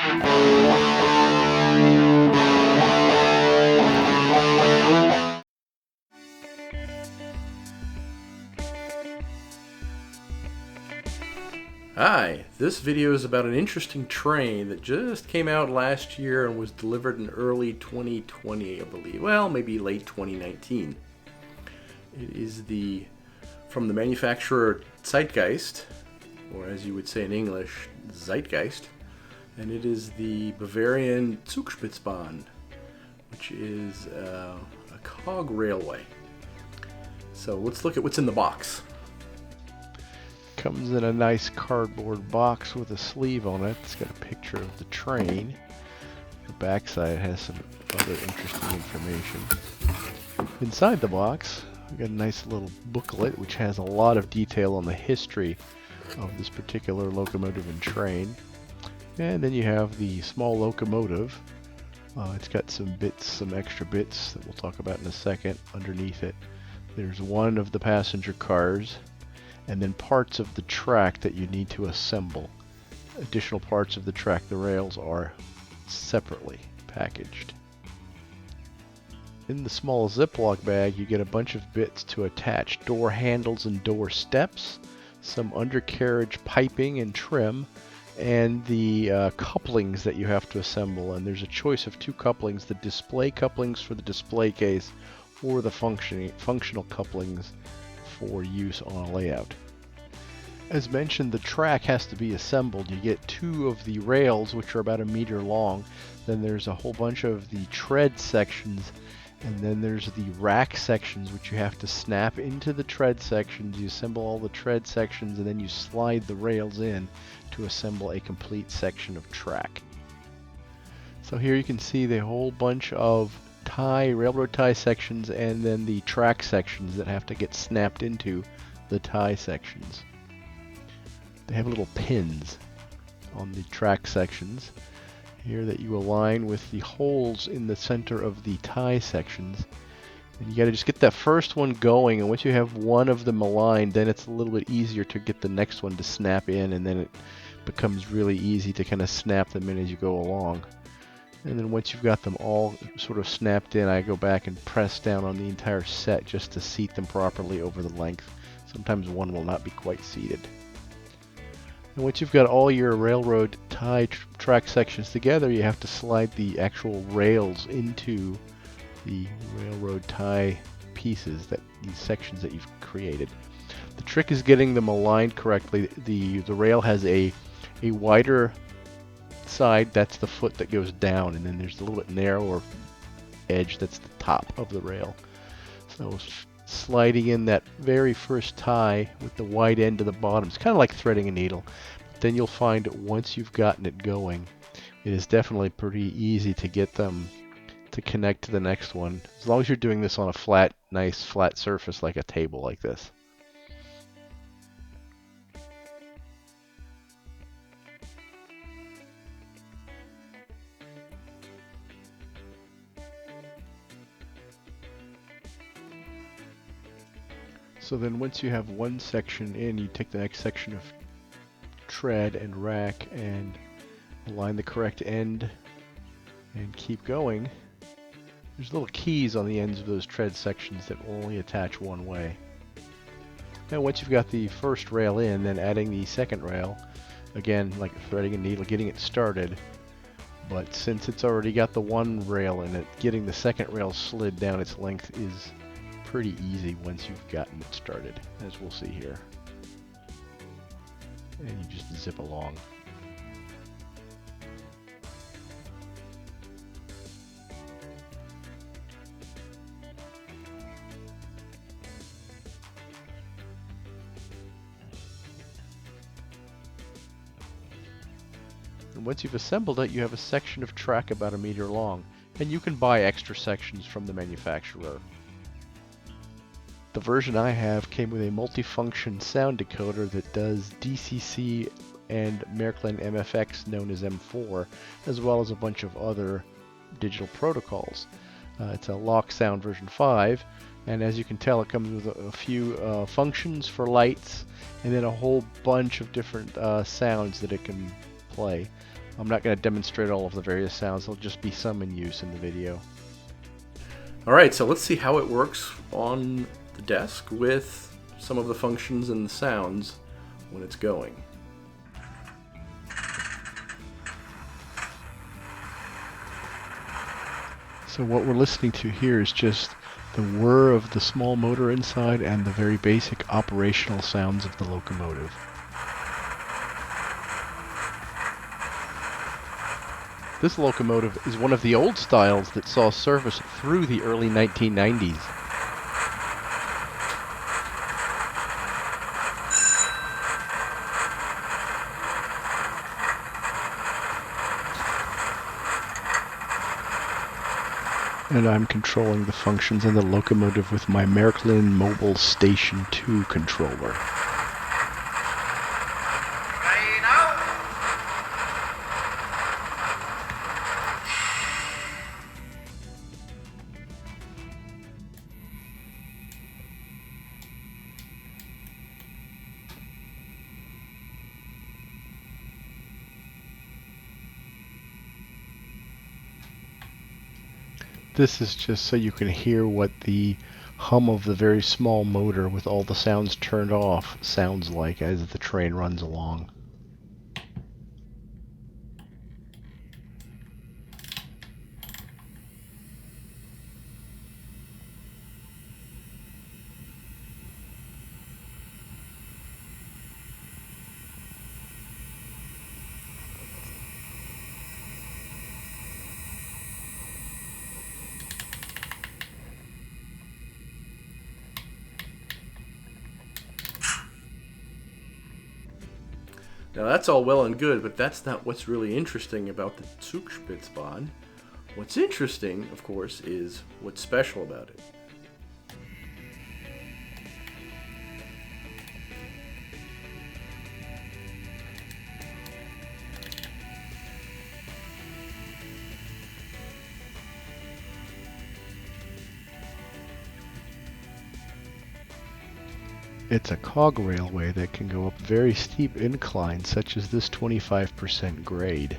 Hi, this video is about an interesting train that just came out last year and was delivered in early 2020, I believe. Well, maybe late 2019. It is from the manufacturer Zeitgeist, or as you would say in English, Zeitgeist, and it is the Bavarian Zugspitzbahn, which is a cog railway. So let's look at what's in the box. Comes in a nice cardboard box with a sleeve on it. It's got a picture of the train. The backside has some other interesting information. Inside the box, we got a nice little booklet which has a lot of detail on the history of this particular locomotive and train. And then you have the small locomotive. It's got some extra bits that we'll talk about in a second underneath it. There's one of the passenger cars, and then parts of the track that you need to assemble. Additional parts of the track, the rails, are separately packaged. In the small Ziploc bag, you get a bunch of bits to attach door handles and door steps, some undercarriage piping and trim, and the couplings that you have to assemble. And there's a choice of two couplings, the display couplings for the display case, or the functional couplings for use on a layout. As mentioned, the track has to be assembled. You get two of the rails, which are about 1 meter long. Then there's a whole bunch of the tread sections, and then there's the rack sections, which you have to snap into the tread sections. You assemble all the tread sections, and then you slide the rails in to assemble a complete section of track. So here you can see the whole bunch of railroad tie sections, and then the track sections that have to get snapped into the tie sections. They have little pins on the track sections here that you align with the holes in the center of the tie sections. And you got to just get that first one going, and once you have one of them aligned, then it's a little bit easier to get the next one to snap in, and then it becomes really easy to kind of snap them in as you go along. And then once you've got them all sort of snapped in, I go back and press down on the entire set just to seat them properly over the length. Sometimes one will not be quite seated. And once you've got all your railroad tie track sections together, you have to slide the actual rails into the railroad tie pieces, these sections that you've created. The trick is getting them aligned correctly. The rail has a wider side, that's the foot that goes down, and then there's a little bit narrower edge, that's the top of the rail. So sliding in that very first tie with the wide end to the bottom, it's kind of like threading a needle. But then you'll find that once you've gotten it going, it is definitely pretty easy to get them to connect to the next one, as long as you're doing this on a nice flat surface like a table like this. So then once you have one section in, you take the next section of tread and rack and align the correct end and keep going. There's little keys on the ends of those tread sections that will only attach one way. Now once you've got the first rail in, then adding the second rail, again like threading a needle, getting it started. But since it's already got the one rail in it, getting the second rail slid down its length is pretty easy once you've gotten it started, as we'll see here. And you just zip along. And once you've assembled it, you have a section of track about 1 meter long, and you can buy extra sections from the manufacturer. The version I have came with a multifunction sound decoder that does DCC and MFX known as M4, as well as a bunch of other digital protocols. It's a lock sound version 5, and as you can tell, it comes with a few functions for lights, and then a whole bunch of different sounds that it can play. I'm not going to demonstrate all of the various sounds, there'll just be some in use in the video. Alright, so let's see how it works on the desk with some of the functions and the sounds when it's going. So what we're listening to here is just the whir of the small motor inside and the very basic operational sounds of the locomotive. This locomotive is one of the old styles that saw service through the early 1990s. And I'm controlling the functions in the locomotive with my Märklin Mobile Station 2 controller. This is just so you can hear what the hum of the very small motor with all the sounds turned off sounds like as the train runs along. Now that's all well and good, but that's not what's really interesting about the Zugspitzbahn. What's interesting, of course, is what's special about it. It's a cog railway that can go up very steep inclines, such as this 25% grade.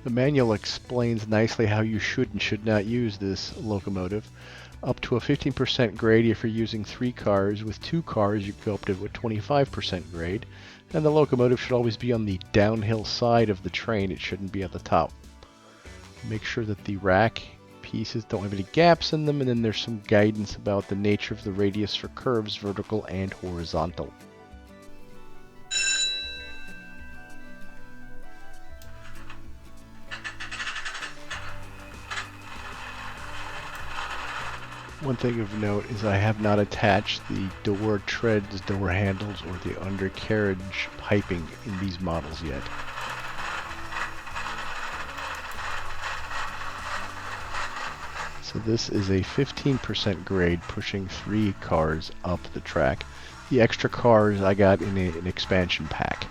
The manual explains nicely how you should and should not use this locomotive. Up to a 15% grade if you're using 3 cars. With 2 cars you can go up to a 25% grade. And the locomotive should always be on the downhill side of the train, it shouldn't be at the top. Make sure that the rack pieces don't have any gaps in them, and then there's some guidance about the nature of the radius for curves, vertical and horizontal. One thing of note is I have not attached the door treads, door handles, or the undercarriage piping in these models yet. So this is a 15% grade pushing 3 cars up the track. The extra cars I got in an expansion pack.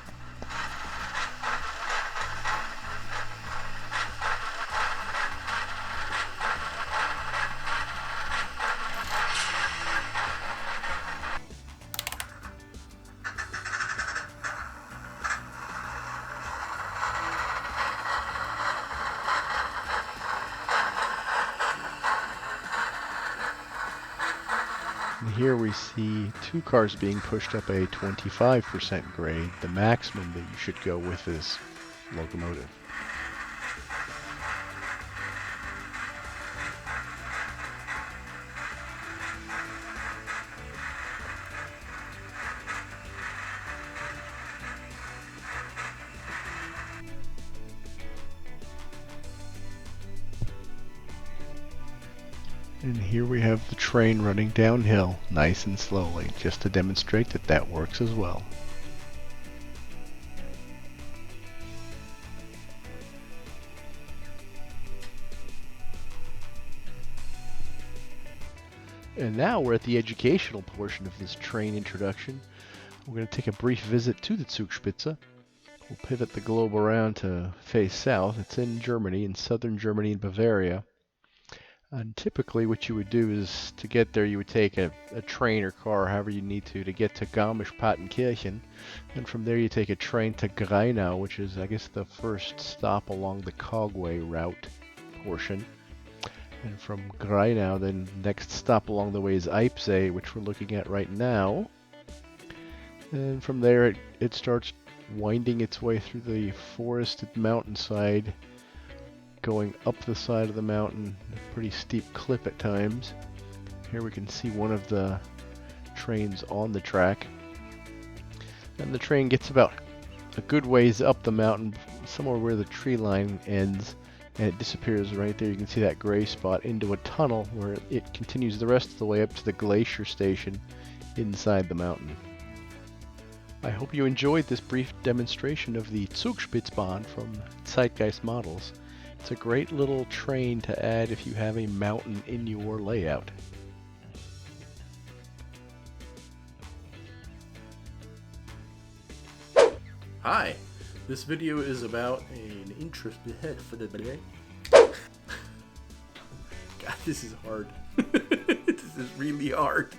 And here we see 2 cars being pushed up a 25% grade, the maximum that you should go with this locomotive. And here we have the train running downhill, nice and slowly, just to demonstrate that that works as well. And now we're at the educational portion of this train introduction. We're going to take a brief visit to the Zugspitze. We'll pivot the globe around to face south. It's in Germany, in southern Germany and Bavaria. And typically what you would do is to get there you would take a train or car, however you need to get to Garmisch-Partenkirchen. And from there you take a train to Greinau, which is I guess the first stop along the Cogway route portion. And from Greinau, then next stop along the way is Eibsee, which we're looking at right now. And from there it starts winding its way through the forested mountainside, going up the side of the mountain, a pretty steep clip at times. Here we can see one of the trains on the track. And the train gets about a good ways up the mountain, somewhere where the tree line ends, and it disappears right there. You can see that gray spot into a tunnel where it continues the rest of the way up to the glacier station inside the mountain. I hope you enjoyed this brief demonstration of the Zugspitzbahn from Zeitgeist Models. It's a great little train to add if you have a mountain in your layout. Hi, this video is about an interesting head for the day. God, this is hard. This is really hard.